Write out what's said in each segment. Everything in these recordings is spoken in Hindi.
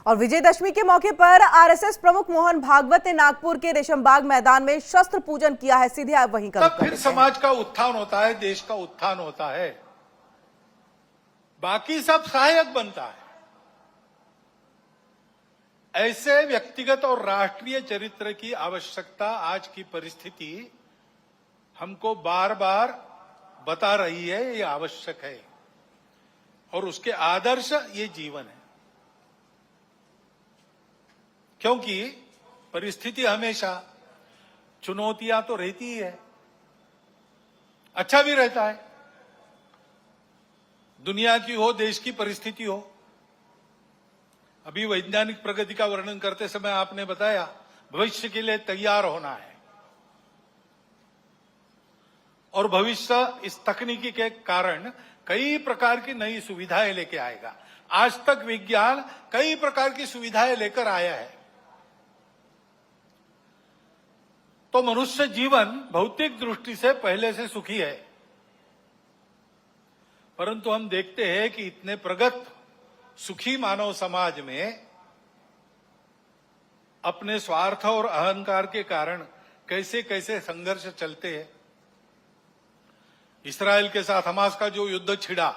और विजयदशमी के मौके पर आरएसएस प्रमुख मोहन भागवत ने नागपुर के रेशमबाग मैदान में शस्त्र पूजन किया है। सीधे आप वहीं का तब फिर समाज का उत्थान होता है, देश का उत्थान होता है, बाकी सब सहायक बनता है। ऐसे व्यक्तिगत और राष्ट्रीय चरित्र की आवश्यकता आज की परिस्थिति हमको बार बार बता रही है, ये आवश्यक है और उसके आदर्श ये जीवन है। क्योंकि परिस्थिति हमेशा चुनौतियां तो रहती ही है, अच्छा भी रहता है। दुनिया की हो, देश की परिस्थिति हो। अभी वैज्ञानिक प्रगति का वर्णन करते समय आपने बताया भविष्य के लिए तैयार होना है और भविष्य इस तकनीकी के कारण कई प्रकार की नई सुविधाएं लेके आएगा। आज तक विज्ञान कई प्रकार की सुविधाएं लेकर आया है। तो मनुष्य जीवन भौतिक दृष्टि से पहले से सुखी है, परंतु हम देखते हैं कि इतने प्रगत सुखी मानव समाज में अपने स्वार्थ और अहंकार के कारण कैसे कैसे संघर्ष चलते हैं। इस्राएल के साथ हमास का जो युद्ध छिड़ा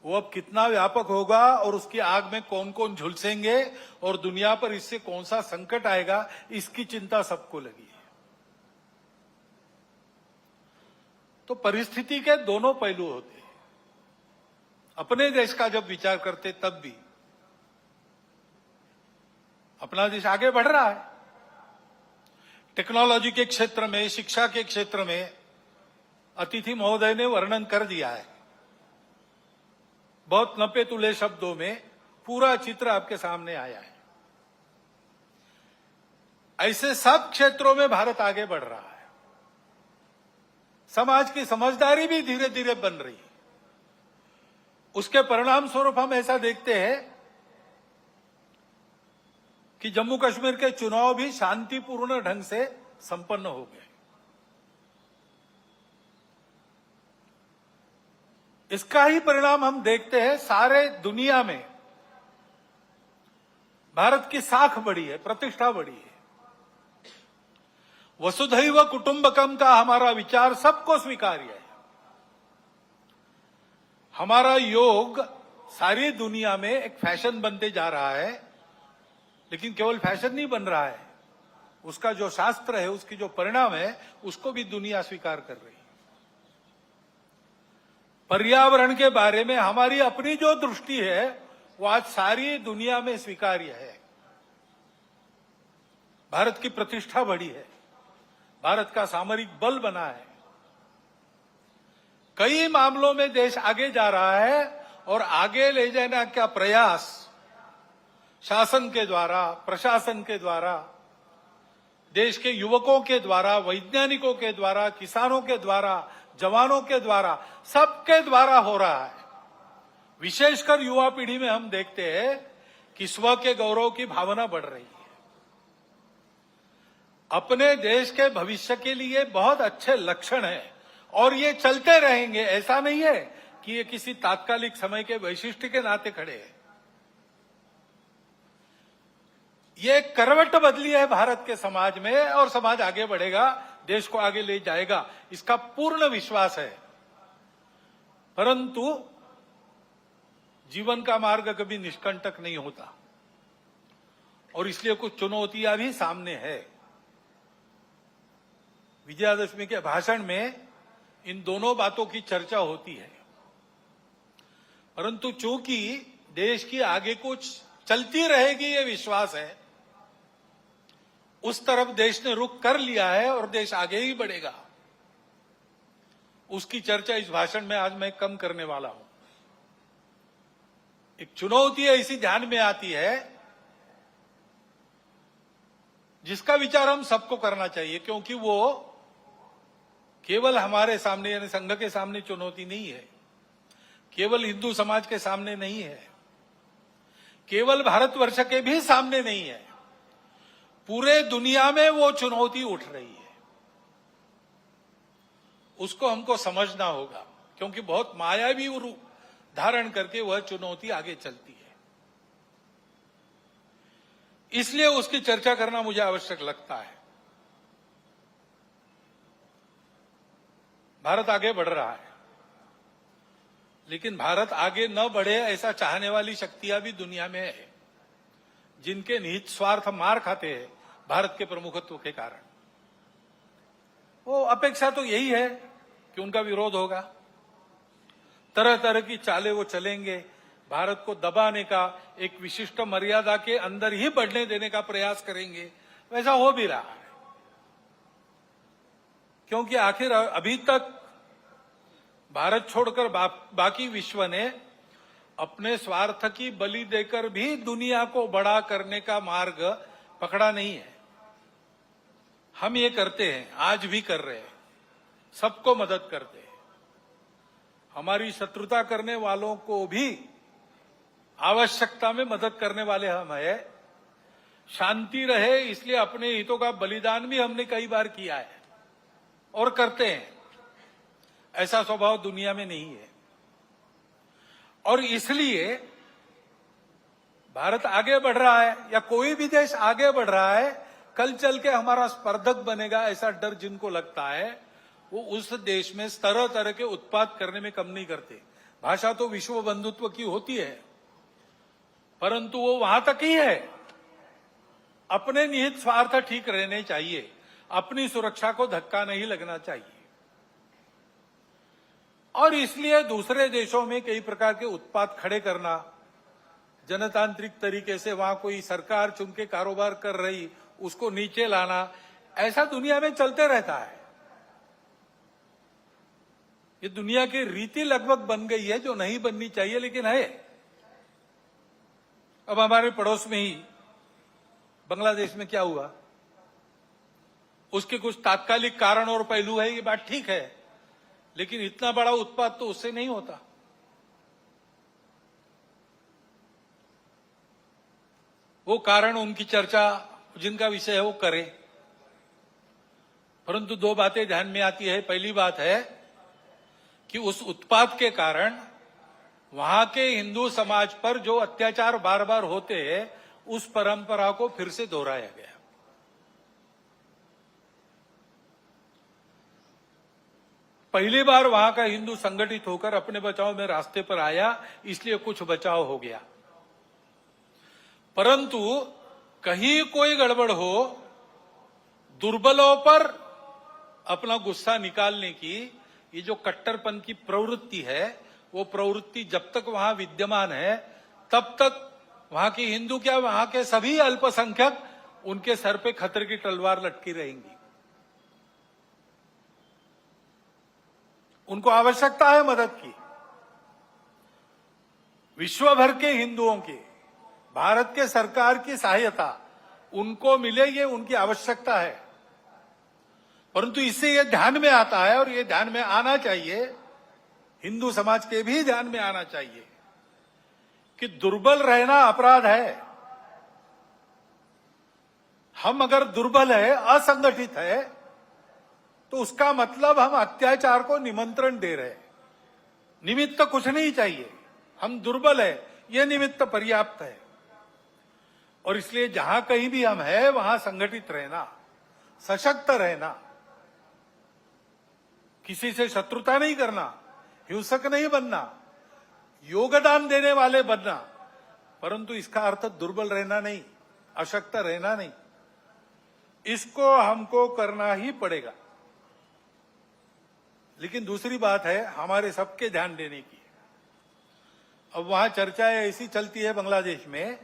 वो अब कितना व्यापक होगा और उसकी आग में कौन कौन झुलसेंगे और दुनिया पर इससे कौन सा संकट आएगा, इसकी चिंता सबको लगी है। तो परिस्थिति के दोनों पहलू होते हैं। अपने देश का जब विचार करते तब भी अपना देश आगे बढ़ रहा है। टेक्नोलॉजी के क्षेत्र में, शिक्षा के क्षेत्र में अतिथि महोदय ने वर्णन कर दिया है। बहुत नपे तुले शब्दों में पूरा चित्र आपके सामने आया है। ऐसे सब क्षेत्रों में भारत आगे बढ़ रहा है। समाज की समझदारी भी धीरे धीरे बन रही है। उसके परिणाम स्वरूप हम ऐसा देखते हैं कि जम्मू कश्मीर के चुनाव भी शांतिपूर्ण ढंग से संपन्न हो गए। इसका ही परिणाम हम देखते हैं सारे दुनिया में। भारत की साख बढ़ी है, प्रतिष्ठा बढ़ी है। वसुधैव कुटुंबकम का हमारा विचार सबको स्वीकार्य है। हमारा योग सारी दुनिया में एक फैशन बनते जा रहा है, लेकिन केवल फैशन नहीं बन रहा है, उसका जो शास्त्र है, उसकी जो परिणाम है, उसको भी दुनिया स्वीकार कर रही है। पर्यावरण के बारे में हमारी अपनी जो दृष्टि है वो आज सारी दुनिया में स्वीकार्य है। भारत की प्रतिष्ठा बढ़ी है, भारत का सामरिक बल बना है। कई मामलों में देश आगे जा रहा है और आगे ले जाने का प्रयास शासन के द्वारा, प्रशासन के द्वारा, देश के युवकों के द्वारा, वैज्ञानिकों के द्वारा, किसानों के द्वारा, जवानों के द्वारा, सबके द्वारा हो रहा है। विशेषकर युवा पीढ़ी में हम देखते हैं कि स्व के गौरव की भावना बढ़ रही है। अपने देश के भविष्य के लिए बहुत अच्छे लक्षण हैं और ये चलते रहेंगे। ऐसा नहीं है कि ये किसी तात्कालिक समय के वैशिष्ट्य के नाते खड़े हैं। ये करवट बदली है भारत के समाज में और समाज आगे बढ़ेगा, देश को आगे ले जाएगा, इसका पूर्ण विश्वास है। परंतु जीवन का मार्ग कभी निष्कंटक नहीं होता और इसलिए कुछ चुनौतियां भी सामने है। विजयादशमी के भाषण में इन दोनों बातों की चर्चा होती है, परंतु चूंकि देश की आगे कुछ चलती रहेगी ये विश्वास है, उस तरफ देश ने रुख कर लिया है और देश आगे ही बढ़ेगा। उसकी चर्चा इस भाषण में आज मैं कम करने वाला हूं। एक चुनौती ऐसी ध्यान में आती है जिसका विचार हम सबको करना चाहिए, क्योंकि वो केवल हमारे सामने यानी संघ के सामने चुनौती नहीं है, केवल हिंदू समाज के सामने नहीं है, केवल भारतवर्ष के भी सामने नहीं है, पूरे दुनिया में वो चुनौती उठ रही है। उसको हमको समझना होगा, क्योंकि बहुत मायावी रूप धारण करके वह चुनौती आगे चलती है। इसलिए उसकी चर्चा करना मुझे आवश्यक लगता है। भारत आगे बढ़ रहा है, लेकिन भारत आगे न बढ़े ऐसा चाहने वाली शक्तियां भी दुनिया में है, जिनके निहित स्वार्थ मार खाते हैं भारत के प्रमुखत्व के कारण। वो अपेक्षा तो यही है कि उनका विरोध होगा, तरह तरह की चालें वो चलेंगे, भारत को दबाने का, एक विशिष्ट मर्यादा के अंदर ही बढ़ने देने का प्रयास करेंगे। वैसा हो भी रहा है, क्योंकि आखिर अभी तक भारत छोड़कर बाकी विश्व ने अपने स्वार्थ की बलि देकर भी दुनिया को बड़ा करने का मार्ग पकड़ा नहीं है। हम ये करते हैं, आज भी कर रहे हैं, सबको मदद करते हैं। हमारी शत्रुता करने वालों को भी आवश्यकता में मदद करने वाले हम हैं। शांति रहे इसलिए अपने हितों का बलिदान भी हमने कई बार किया है और करते हैं। ऐसा स्वभाव दुनिया में नहीं है, और इसलिए भारत आगे बढ़ रहा है या कोई भी देश आगे बढ़ रहा है, कल चल के हमारा स्पर्धक बनेगा ऐसा डर जिनको लगता है, वो उस देश में तरह तरह के उत्पाद करने में कम नहीं करते। भाषा तो विश्व बंधुत्व की होती है, परंतु वो वहां तक ही है। अपने निहित स्वार्थ ठीक रहने चाहिए, अपनी सुरक्षा को धक्का नहीं लगना चाहिए, और इसलिए दूसरे देशों में कई प्रकार के उत्पाद खड़े करना, जनतांत्रिक तरीके से वहां कोई सरकार चुन के कारोबार कर रही उसको नीचे लाना, ऐसा दुनिया में चलते रहता है। ये दुनिया की रीति लगभग बन गई है, जो नहीं बननी चाहिए लेकिन है। अब हमारे पड़ोस में ही बांग्लादेश में क्या हुआ, उसके कुछ तात्कालिक कारण और पहलू है, ये बात ठीक है, लेकिन इतना बड़ा उत्पाद तो उससे नहीं होता। वो कारण, उनकी चर्चा जिनका विषय है वो करें, परंतु दो बातें ध्यान में आती है। पहली बात है कि उस उत्पाद के कारण वहां के हिंदू समाज पर जो अत्याचार बार बार होते हैं, उस परंपरा को फिर से दोहराया गया। पहली बार वहां का हिंदू संगठित होकर अपने बचाव में रास्ते पर आया, इसलिए कुछ बचाव हो गया, परंतु कहीं कोई गड़बड़ हो, दुर्बलों पर अपना गुस्सा निकालने की ये जो कट्टरपन की प्रवृत्ति है, वो प्रवृत्ति जब तक वहां विद्यमान है, तब तक वहां की हिंदू क्या, वहां के सभी अल्पसंख्यक, उनके सर पे खतरे की तलवार लटकी रहेंगी। उनको आवश्यकता है मदद की। विश्व भर के हिंदुओं की, भारत के सरकार की सहायता उनको मिले, ये उनकी आवश्यकता है। परंतु इससे ये ध्यान में आता है, और ये ध्यान में आना चाहिए, हिंदू समाज के भी ध्यान में आना चाहिए कि दुर्बल रहना अपराध है। हम अगर दुर्बल है, असंगठित है, तो उसका मतलब हम अत्याचार को निमंत्रण दे रहे हैं। निमित्त कुछ नहीं चाहिए, हम दुर्बल है, यह निमित्त पर्याप्त है। और इसलिए जहां कहीं भी हम हैं, वहां संगठित रहना, सशक्त रहना, किसी से शत्रुता नहीं करना, हिंसक नहीं बनना, योगदान देने वाले बनना, परंतु इसका अर्थ दुर्बल रहना नहीं, अशक्त रहना नहीं। इसको हमको करना ही पड़ेगा। लेकिन दूसरी बात है हमारे सबके ध्यान देने की। अब वहां चर्चाएं ऐसी चलती है बांग्लादेश में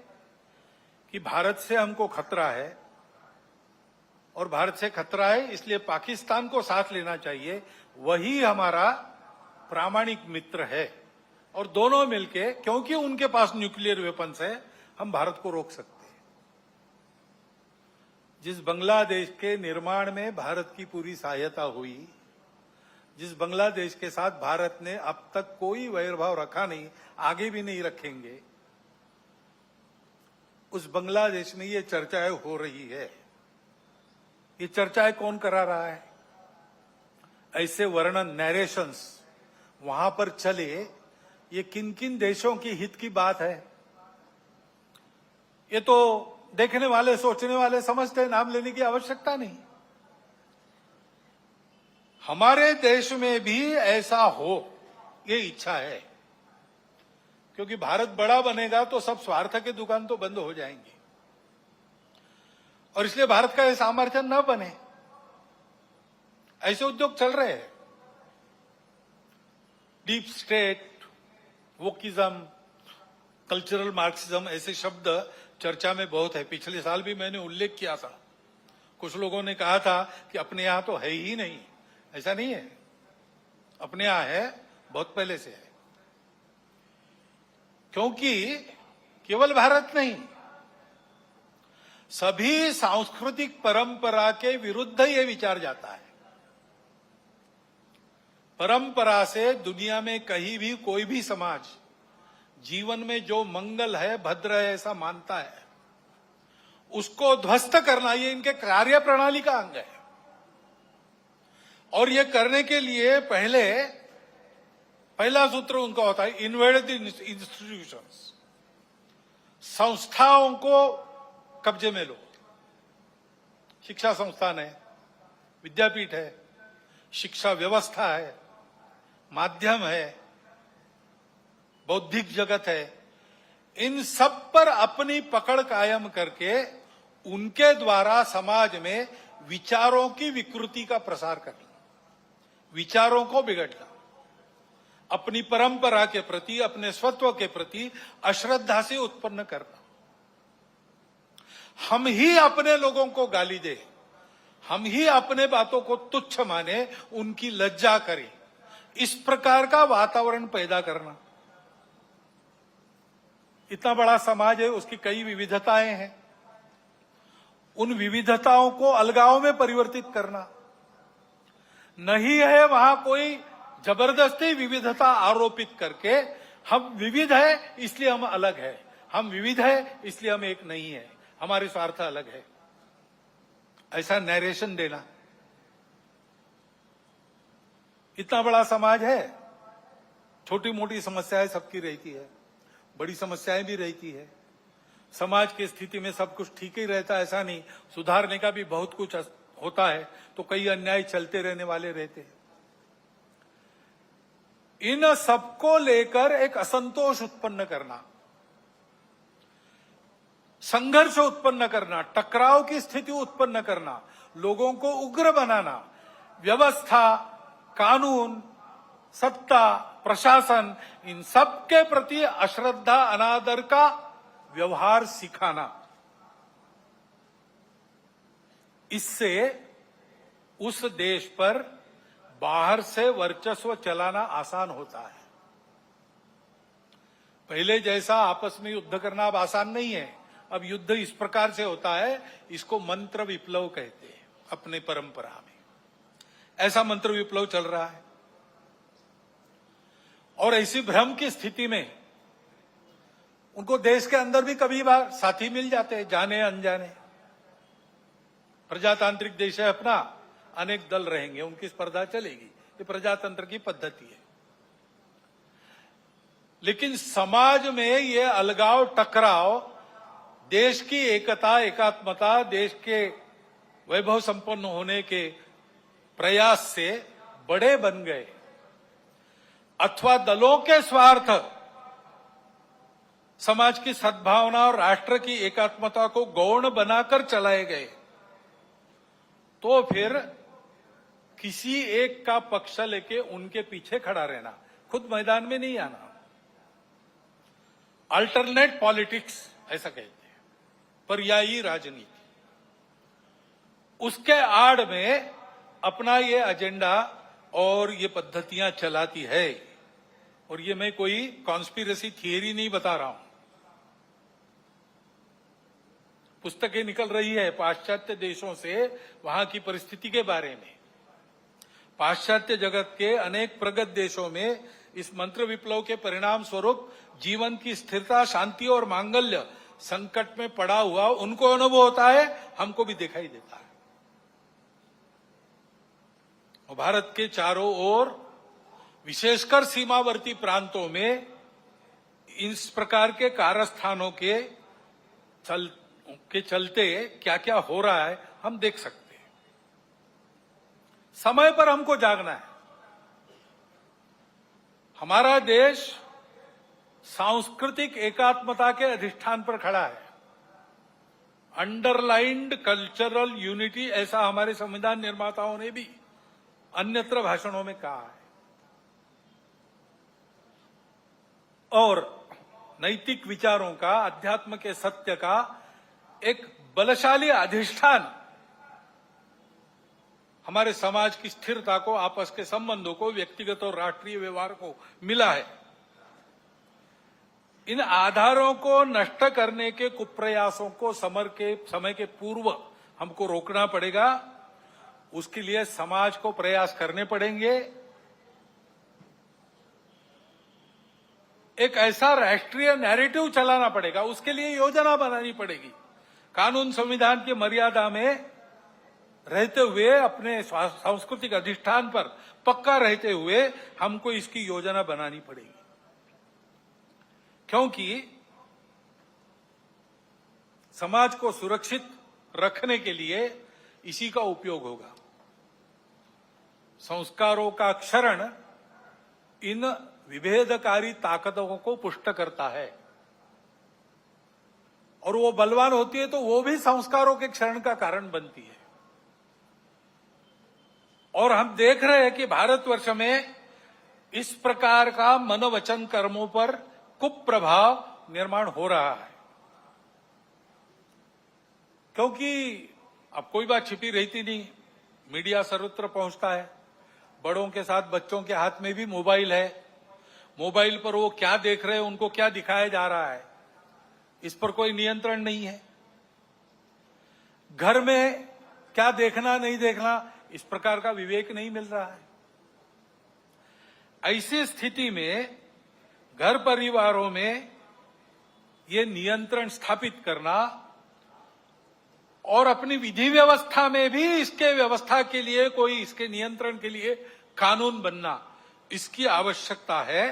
कि भारत से हमको खतरा है, और भारत से खतरा है इसलिए पाकिस्तान को साथ लेना चाहिए, वही हमारा प्रामाणिक मित्र है, और दोनों मिलके, क्योंकि उनके पास न्यूक्लियर वेपन्स है, हम भारत को रोक सकते हैं। जिस बांग्लादेश के निर्माण में भारत की पूरी सहायता हुई, जिस बांग्लादेश के साथ भारत ने अब तक कोई वैरभाव रखा नहीं, आगे भी नहीं रखेंगे, उस बांग्लादेश में ये चर्चाएं हो रही है। ये चर्चाएं कौन करा रहा है? ऐसे वर्णन, नैरेशंस वहां पर चले, ये किन किन देशों की हित की बात है? ये तो देखने वाले, सोचने वाले समझते हैं, नाम लेने की आवश्यकता नहीं। हमारे देश में भी ऐसा हो, ये इच्छा है, क्योंकि भारत बड़ा बनेगा तो सब स्वार्थ की दुकान तो बंद हो जाएंगी, और इसलिए भारत का ये सामर्थ्य न बने, ऐसे उद्योग चल रहे हैं। Deep state, wokeism, cultural Marxism, ऐसे शब्द चर्चा में बहुत है। पिछले साल भी मैंने उल्लेख किया था। कुछ लोगों ने कहा था कि अपने यहां तो है ही नहीं। ऐसा नहीं है, अपने यहां है, बहुत पहले से है। क्योंकि केवल भारत नहीं, सभी सांस्कृतिक परंपरा के विरुद्ध ये विचार जाता है। परंपरा से दुनिया में कहीं भी कोई भी समाज जीवन में जो मंगल है, भद्र है, ऐसा मानता है, उसको ध्वस्त करना ये इनके कार्य प्रणाली का अंग है। और ये करने के लिए पहला सूत्र उनका होता है इन्वेड द इंस्टीट्यूशंस, संस्थाओं को कब्जे में लो। शिक्षा संस्थान है, विद्यापीठ है, शिक्षा व्यवस्था है, माध्यम है, बौद्धिक जगत है, इन सब पर अपनी पकड़ कायम करके उनके द्वारा समाज में विचारों की विकृति का प्रसार करना, विचारों को बिगड़ना, अपनी परंपरा के प्रति, अपने स्वत्व के प्रति अश्रद्धा से उत्पन्न करना। हम ही अपने लोगों को गाली दे, हम ही अपने बातों को तुच्छ माने, उनकी लज्जा करें, इस प्रकार का वातावरण पैदा करना। इतना बड़ा समाज है, उसकी कई विविधताएं हैं, उन विविधताओं को अलगाव में परिवर्तित करना। नहीं है वहां कोई जबरदस्ती विविधता आरोपित करके हम विविध है इसलिए हम अलग है, हम विविध है इसलिए हम एक नहीं है, हमारे स्वार्थ अलग है, ऐसा नैरेशन देना। इतना बड़ा समाज है, छोटी मोटी समस्याएं सबकी रहती है, बड़ी समस्याएं भी रहती है। समाज की स्थिति में सब कुछ ठीक ही रहता है ऐसा नहीं, सुधारने का भी बहुत कुछ होता है, तो कई अन्याय चलते रहने वाले रहते हैं। इन सबको लेकर एक असंतोष उत्पन्न करना, संघर्ष उत्पन्न करना, टकराव की स्थिति उत्पन्न करना, लोगों को उग्र बनाना, व्यवस्था, कानून, सत्ता, प्रशासन, इन सब के प्रति अश्रद्धा, अनादर का व्यवहार सिखाना, इससे उस देश पर बाहर से वर्चस्व चलाना आसान होता है। पहले जैसा आपस में युद्ध करना अब आसान नहीं है। अब युद्ध इस प्रकार से होता है, इसको मंत्र विप्लव कहते हैं अपने परंपरा में। ऐसा मंत्र विप्लव चल रहा है, और ऐसी भ्रम की स्थिति में उनको देश के अंदर भी कभी बार साथी मिल जाते हैं, जाने अनजाने। प्रजातांत्रिक देश है अपना, अनेक दल रहेंगे, उनकी स्पर्धा चलेगी, ये प्रजातंत्र की पद्धति है। लेकिन समाज में ये अलगाव, टकराव, देश की एकता, एकात्मता, देश के वैभव संपन्न होने के प्रयास से बड़े बन गए, अथवा दलों के स्वार्थ समाज की सद्भावना और राष्ट्र की एकात्मता को गौण बनाकर चलाए गए, तो फिर किसी एक का पक्ष लेके उनके पीछे खड़ा रहना, खुद मैदान में नहीं आना। अल्टरनेट पॉलिटिक्स ऐसा कहते हैं, पर्यायी राजनीति, उसके आड़ में अपना ये एजेंडा और ये पद्धतियां चलाती है। और ये मैं कोई कॉन्स्पिरेसी थियरी नहीं बता रहा हूं, पुस्तकें निकल रही है पाश्चात्य देशों से वहां की परिस्थिति के बारे में। पाश्चात्य जगत के अनेक प्रगत देशों में इस मंत्र विप्लव के परिणाम स्वरूप जीवन की स्थिरता, शांति और मांगल्य संकट में पड़ा हुआ उनको अनुभव होता है, हमको भी दिखाई देता है। और भारत के चारों ओर, विशेषकर सीमावर्ती प्रांतों में, इस प्रकार के कारस्थानों के के चलते क्या क्या हो रहा है हम देख सकते हैं। समय पर हमको जागना है। हमारा देश सांस्कृतिक एकात्मता के अधिष्ठान पर खड़ा है। अंडरलाइंड कल्चरल यूनिटी, ऐसा हमारे संविधान निर्माताओं ने भी अन्यत्र भाषणों में कहा है। और नैतिक विचारों का, अध्यात्म के सत्य का एक बलशाली अधिष्ठान हमारे समाज की स्थिरता को, आपस के संबंधों को, व्यक्तिगत और राष्ट्रीय व्यवहार को मिला है। इन आधारों को नष्ट करने के कुप्रयासों को समय के पूर्व हमको रोकना पड़ेगा। उसके लिए समाज को प्रयास करने पड़ेंगे। एक ऐसा राष्ट्रीय नैरेटिव चलाना पड़ेगा, उसके लिए योजना बनानी पड़ेगी। कानून संविधान की मर्यादा में रहते हुए, अपने सांस्कृतिक अधिष्ठान पर पक्का रहते हुए हमको इसकी योजना बनानी पड़ेगी। क्योंकि समाज को सुरक्षित रखने के लिए इसी का उपयोग होगा। संस्कारों का क्षरण इन विभेदकारी ताकतों को पुष्ट करता है, और वो बलवान होती है तो वो भी संस्कारों के क्षरण का कारण बनती है। और हम देख रहे हैं कि भारतवर्ष में इस प्रकार का मनोवचन कर्मों पर कुप्रभाव निर्माण हो रहा है। क्योंकि अब कोई बात छिपी रहती नहीं, मीडिया सर्वत्र पहुंचता है। बड़ों के साथ बच्चों के हाथ में भी मोबाइल है। मोबाइल पर वो क्या देख रहे हैं, उनको क्या दिखाया जा रहा है, इस पर कोई नियंत्रण नहीं है। घर में क्या देखना नहीं देखना, इस प्रकार का विवेक नहीं मिल रहा है। ऐसी स्थिति में घर परिवारों में ये नियंत्रण स्थापित करना और अपनी विधि व्यवस्था में भी इसके व्यवस्था के लिए, कोई इसके नियंत्रण के लिए कानून बनना, इसकी आवश्यकता है।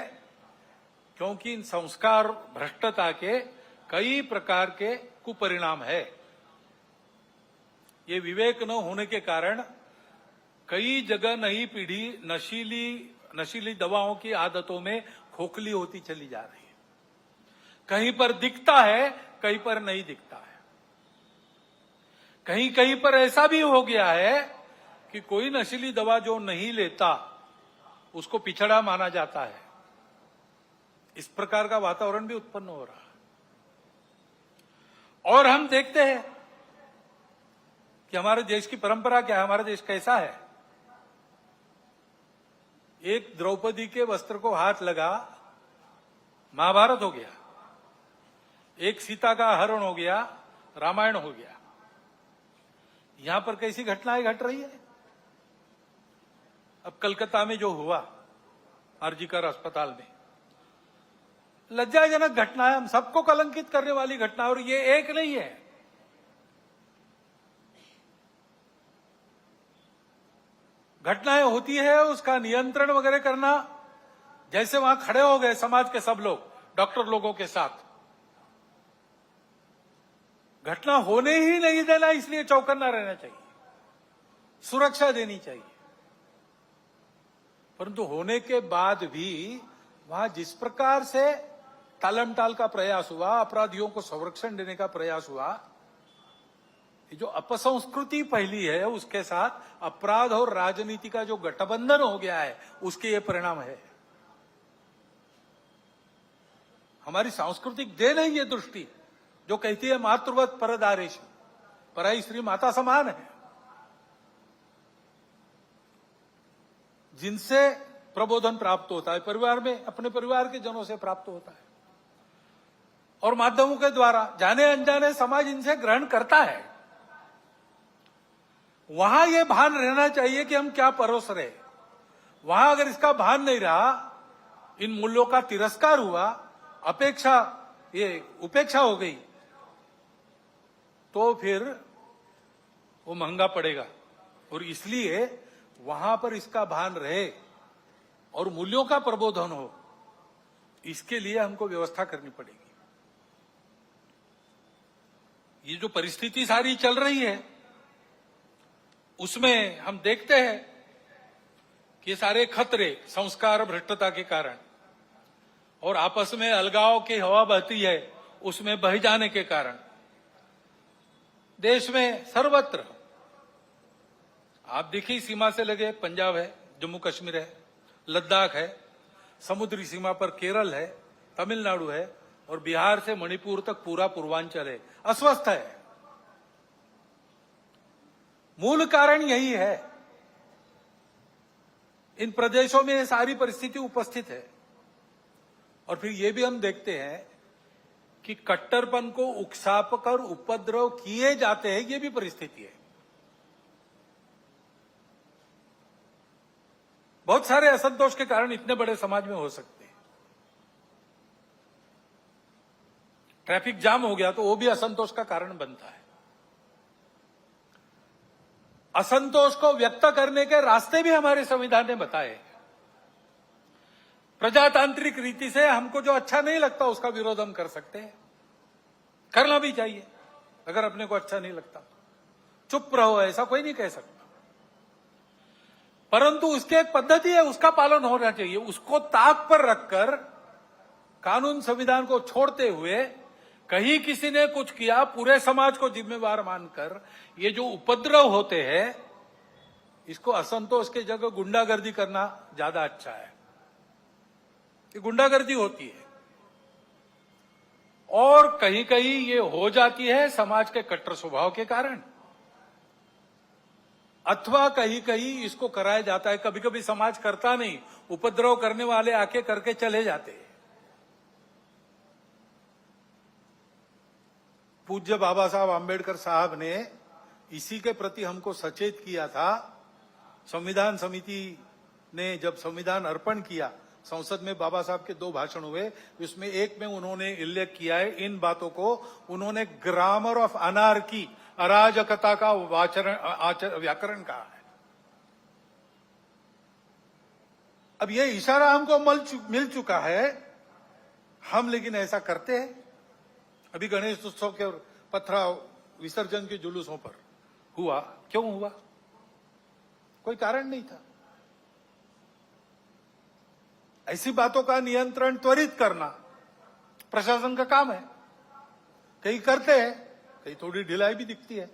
क्योंकि इन संस्कार भ्रष्टता के कई प्रकार के कुपरिणाम है। ये विवेक न होने के कारण कई जगह नई पीढ़ी नशीली दवाओं की आदतों में खोखली होती चली जा रही है। कहीं पर दिखता है, कहीं पर नहीं दिखता है। कहीं कहीं पर ऐसा भी हो गया है कि कोई नशीली दवा जो नहीं लेता उसको पिछड़ा माना जाता है। इस प्रकार का वातावरण भी उत्पन्न हो रहा है। और हम देखते हैं कि हमारे देश की परंपरा क्या है, हमारा देश कैसा है। एक द्रौपदी के वस्त्र को हाथ लगा, महाभारत हो गया। एक सीता का हरण हो गया, रामायण हो गया। यहां पर कैसी घटनाएं घट रही है। अब कलकत्ता में जो हुआ आरजीकर अस्पताल में, लज्जाजनक घटना है, हम सबको कलंकित करने वाली घटना। और ये एक नहीं है, घटनाएं होती है, उसका नियंत्रण वगैरह करना। जैसे वहां खड़े हो गए समाज के सब लोग डॉक्टर लोगों के साथ, घटना होने ही नहीं देना, इसलिए चौकन्ना रहना चाहिए, सुरक्षा देनी चाहिए। परंतु होने के बाद भी वहां जिस प्रकार से टालमटाल का प्रयास हुआ, अपराधियों को संरक्षण देने का प्रयास हुआ, ये जो अपसंस्कृति फैली है, उसके साथ अपराध और राजनीति का जो गठबंधन हो गया है, उसके ये परिणाम है। हमारी सांस्कृतिक देन है ये दृष्टि जो कहती है मातृवत परदारेश, पराई स्त्री माता समान है, जिनसे प्रबोधन प्राप्त होता है परिवार में, अपने परिवार के जनों से प्राप्त होता है, और माध्यमों के द्वारा जाने अनजाने समाज इनसे ग्रहण करता है। वहां यह भान रहना चाहिए कि हम क्या परोस रहे। वहां अगर इसका भान नहीं रहा, इन मूल्यों का तिरस्कार हुआ, उपेक्षा हो गई, तो फिर वो महंगा पड़ेगा। और इसलिए वहां पर इसका भान रहे और मूल्यों का प्रबोधन हो, इसके लिए हमको व्यवस्था करनी पड़ेगी। ये जो परिस्थिति सारी चल रही है उसमें हम देखते हैं कि ये सारे खतरे संस्कार भ्रष्टता के कारण और आपस में अलगाव की हवा बहती है उसमें बह जाने के कारण देश में सर्वत्र आप देखिए, सीमा से लगे पंजाब है, जम्मू कश्मीर है, लद्दाख है, समुद्री सीमा पर केरल है, तमिलनाडु है और बिहार से मणिपुर तक पूरा पूर्वांचल है, अस्वस्थ है। मूल कारण यही है। इन प्रदेशों में ये सारी परिस्थिति उपस्थित है और फिर ये भी हम देखते हैं कि कट्टरपन को उकसाकर उपद्रव किए जाते हैं, ये भी परिस्थिति है। बहुत सारे असंतोष के कारण इतने बड़े समाज में हो सकते हैं। ट्रैफिक जाम हो गया तो वो भी असंतोष का कारण बनता है। असंतोष को व्यक्त करने के रास्ते भी हमारे संविधान ने बताए हैं। प्रजातांत्रिक रीति से हमको जो अच्छा नहीं लगता उसका विरोध हम कर सकते हैं, करना भी चाहिए। अगर अपने को अच्छा नहीं लगता चुप रहो, ऐसा कोई नहीं कह सकता, परंतु उसकी एक पद्धति है, उसका पालन होना चाहिए। उसको ताक पर रखकर कानून संविधान को छोड़ते हुए कहीं किसी ने कुछ किया, पूरे समाज को जिम्मेवार मानकर ये जो उपद्रव होते हैं इसको असंतोष के जगह गुंडागर्दी करना ज्यादा अच्छा है। ये गुंडागर्दी होती है और कहीं कहीं ये हो जाती है समाज के कट्टर स्वभाव के कारण, अथवा कहीं कहीं इसको कराया जाता है। कभी कभी समाज करता नहीं, उपद्रव करने वाले आके करके चले जाते हैं। पूज्य बाबा साहब आंबेडकर साहब ने इसी के प्रति हमको सचेत किया था। संविधान समिति ने जब संविधान अर्पण किया, संसद में बाबा साहब के 2 भाषण हुए, उसमें एक में उन्होंने उल्लेख किया है इन बातों को। उन्होंने ग्रामर ऑफ अनार्की, अराजकता का व्याकरण कहा है। अब ये इशारा हमको मिल चुका है, हम लेकिन ऐसा करते हैं। अभी गणेश उत्सव के पथराव विसर्जन के जुलूसों पर हुआ, क्यों हुआ? कोई कारण नहीं था। ऐसी बातों का नियंत्रण त्वरित करना प्रशासन का काम है। कहीं करते हैं, कहीं थोड़ी ढिलाई भी दिखती है,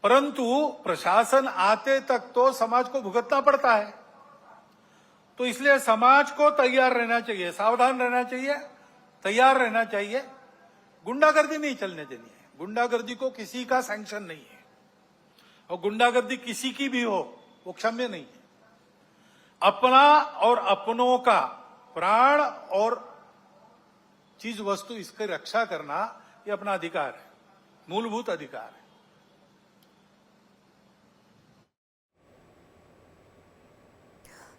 परंतु प्रशासन आते तक तो समाज को भुगतना पड़ता है। तो इसलिए समाज को तैयार रहना चाहिए, सावधान रहना चाहिए, तैयार रहना चाहिए। गुंडागर्दी नहीं चलने देनी है। गुंडागर्दी को किसी का सैंक्शन नहीं है और गुंडागर्दी किसी की भी हो वो क्षम्य नहीं है। अपना और अपनों का प्राण और चीज वस्तु इसकी रक्षा करना ये अपना अधिकार है, मूलभूत अधिकार है।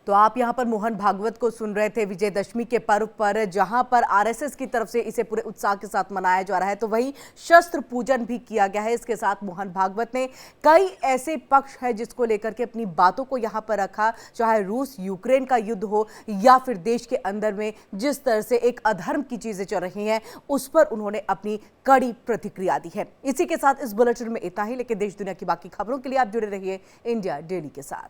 तो आप यहां पर मोहन भागवत को सुन रहे थे विजयदशमी के पर्व पर, जहां पर आरएसएस की तरफ से इसे पूरे उत्साह के साथ मनाया जा रहा है, तो वहीं शस्त्र पूजन भी किया गया है। इसके साथ मोहन भागवत ने कई ऐसे पक्ष है जिसको लेकर के अपनी बातों को यहां पर रखा, चाहे रूस यूक्रेन का युद्ध हो या फिर देश के अंदर में जिस तरह से एक अधर्म की चीजें चल रही हैं, उस पर उन्होंने अपनी कड़ी प्रतिक्रिया दी है। इसी के साथ इस बुलेटिन में इतना ही, लेकिन देश दुनिया की बाकी खबरों के लिए आप जुड़े रहिए इंडिया डेली के साथ।